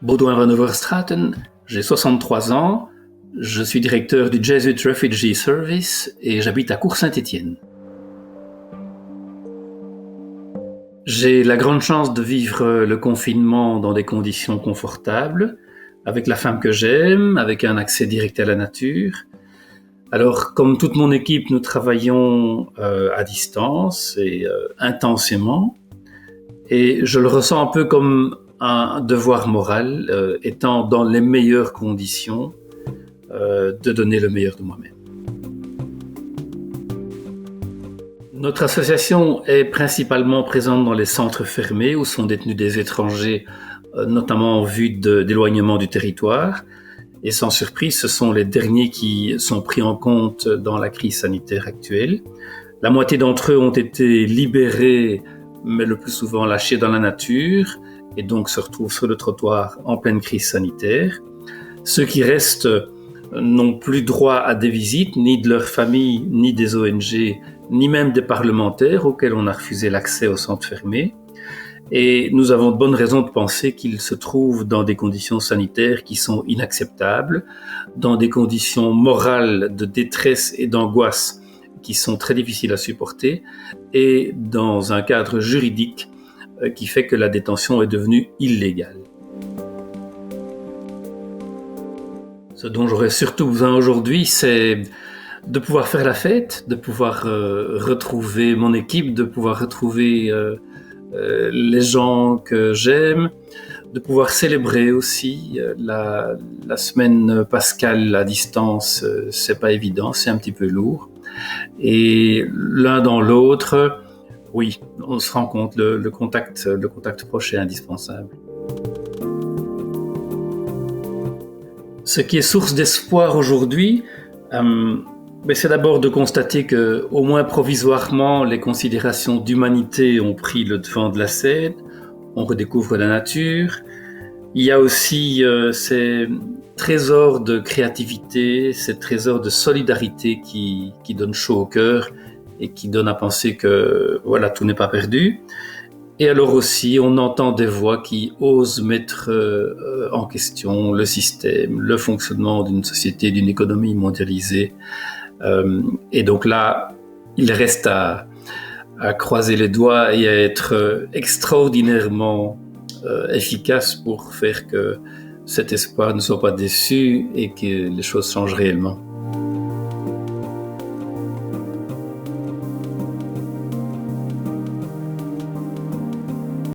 Baudouin van Overstraten, j'ai 63 ans, je suis directeur du Jesuit Refugee Service et j'habite à Court-Saint-Étienne. J'ai la grande chance de vivre le confinement dans des conditions confortables, avec la femme que j'aime, avec un accès direct à la nature. Alors, comme toute mon équipe, nous travaillons à distance et intensément. Et je le ressens un peu comme un devoir moral, étant dans les meilleures conditions, de donner le meilleur de moi-même. Notre association est principalement présente dans les centres fermés où sont détenus des étrangers, notamment en vue d'éloignement du territoire. Et sans surprise, ce sont les derniers qui sont pris en compte dans la crise sanitaire actuelle. La moitié d'entre eux ont été libérés, mais le plus souvent lâchés dans la nature, et donc se retrouvent sur le trottoir en pleine crise sanitaire. Ceux qui restent n'ont plus droit à des visites, ni de leur famille, ni des ONG, ni même des parlementaires auxquels on a refusé l'accès aux centres fermés. Et nous avons de bonnes raisons de penser qu'ils se trouvent dans des conditions sanitaires qui sont inacceptables, dans des conditions morales de détresse et d'angoisse qui sont très difficiles à supporter, et dans un cadre juridique qui fait que la détention est devenue illégale. Ce dont j'aurais surtout besoin aujourd'hui, c'est de pouvoir faire la fête, de pouvoir retrouver mon équipe, de pouvoir retrouver les gens que j'aime, de pouvoir célébrer aussi. La semaine pascale à distance, c'est pas évident, c'est un petit peu lourd. Et l'un dans l'autre, oui, on se rend compte, le contact proche est indispensable. Ce qui est source d'espoir aujourd'hui, c'est d'abord de constater que, au moins provisoirement, les considérations d'humanité ont pris le devant de la scène. On redécouvre la nature. Il y a aussi ces trésors de créativité, ces trésors de solidarité qui donnent chaud au cœur et qui donnent à penser que voilà, tout n'est pas perdu. Et alors aussi, on entend des voix qui osent mettre en question le système, le fonctionnement d'une société, d'une économie mondialisée. Et donc là, il reste à croiser les doigts et à être extraordinairement efficace pour faire que cet espoir ne soit pas déçu et que les choses changent réellement.